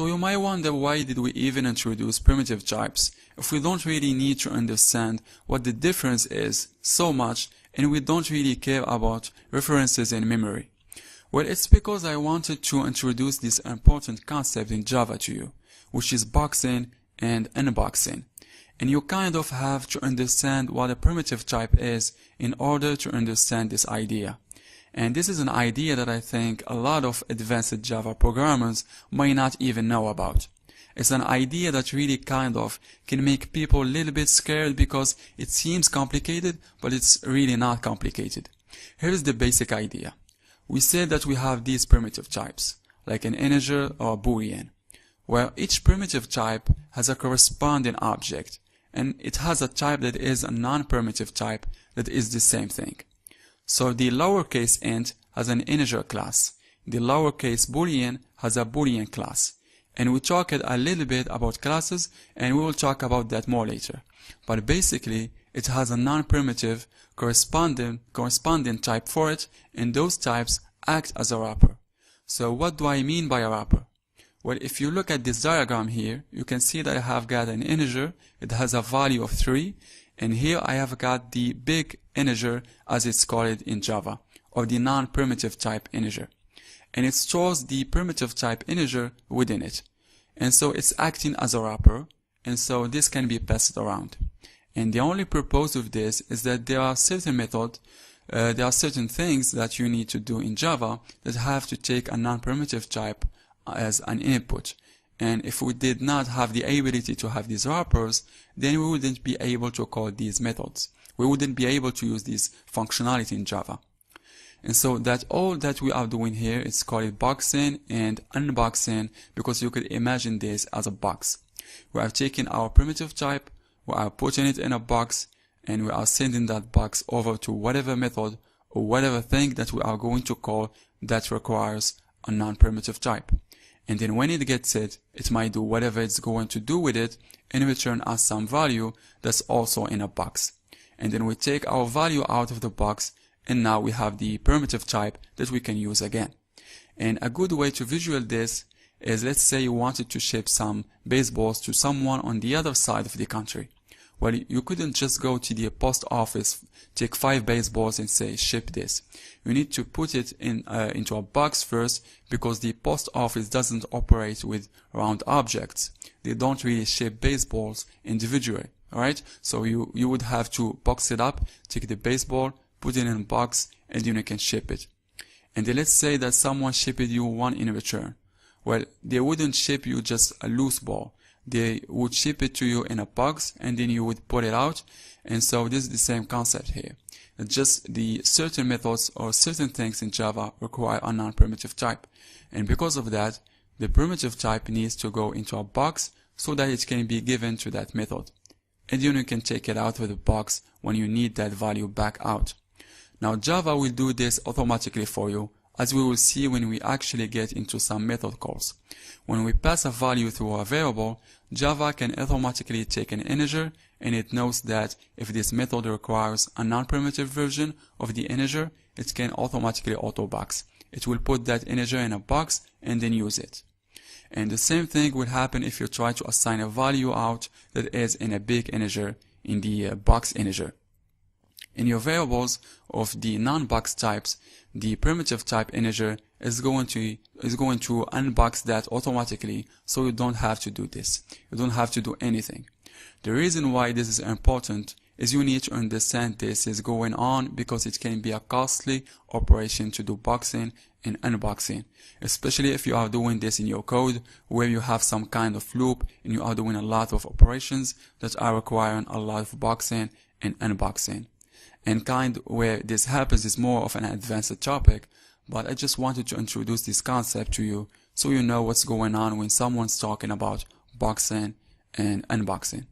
So you might wonder, why did we even introduce primitive types if we don't really need to understand what the difference is so much, and we don't really care about references in memory? Well, it's because I wanted to introduce this important concept in Java to you, which is boxing and unboxing. And you kind of have to understand what a primitive type is in order to understand this idea. And this is an idea that I think a lot of advanced Java programmers might not even know about. It's an idea that really kind of can make people a little bit scared because it seems complicated, but it's really not complicated. Here's the basic idea. We said that we have these primitive types, like an integer or a boolean. Well, each primitive type has a corresponding object, and it has a type that is a non-primitive type that is the same thing. So the lowercase int has an integer class. The lowercase boolean has a boolean class. And we talked a little bit about classes, and we will talk about that more later. But basically, it has a non-primitive corresponding type for it, and those types act as a wrapper. So what do I mean by a wrapper? Well, if you look at this diagram here, you can see that I have got an integer. It has a value of 3. And here I have got the big integer, as it's called in Java, or the non-primitive type integer. And it stores the primitive type integer within it. And so it's acting as a wrapper, and so this can be passed around. And the only purpose of this is that there are certain things that you need to do in Java that have to take a non-primitive type as an input. And if we did not have the ability to have these wrappers, then we wouldn't be able to call these methods. We wouldn't be able to use this functionality in Java. And so that all that we are doing here is called boxing and unboxing, because you could imagine this as a box. We are taking our primitive type, we are putting it in a box, and we are sending that box over to whatever method or whatever thing that we are going to call that requires a non-primitive type. And then when it gets it, it might do whatever it's going to do with it and return us some value that's also in a box. And then we take our value out of the box, and now we have the primitive type that we can use again. And a good way to visualize this is, let's say you wanted to ship some baseballs to someone on the other side of the country. Well, you couldn't just go to the post office, take 5 baseballs and say, ship this. You need to put it into a box first, because the post office doesn't operate with round objects. They don't really ship baseballs individually, alright? So you would have to box it up, take the baseball, put it in a box, and then you can ship it. And then let's say that someone shipped you one in return. Well, they wouldn't ship you just a loose ball. They would ship it to you in a box, and then you would put it out. And so this is the same concept here. It's just the certain methods or certain things in Java require a non-primitive type. And because of that, the primitive type needs to go into a box so that it can be given to that method. And then you can take it out of the box when you need that value back out. Now Java will do this automatically for you, as we will see when we actually get into some method calls. When we pass a value through a variable, Java can automatically take an integer, and it knows that if this method requires a non-primitive version of the integer, it can automatically auto-box. It will put that integer in a box and then use it. And the same thing will happen if you try to assign a value out that is in a big integer in the box integer. In your variables of the non-box types, the primitive type integer is going to unbox that automatically, so you don't have to do this. You don't have to do anything. The reason why this is important is you need to understand this is going on because it can be a costly operation to do boxing and unboxing, especially if you are doing this in your code where you have some kind of loop and you are doing a lot of operations that are requiring a lot of boxing and unboxing. And kind where this happens is more of an advanced topic, but I just wanted to introduce this concept to you so you know what's going on when someone's talking about boxing and unboxing.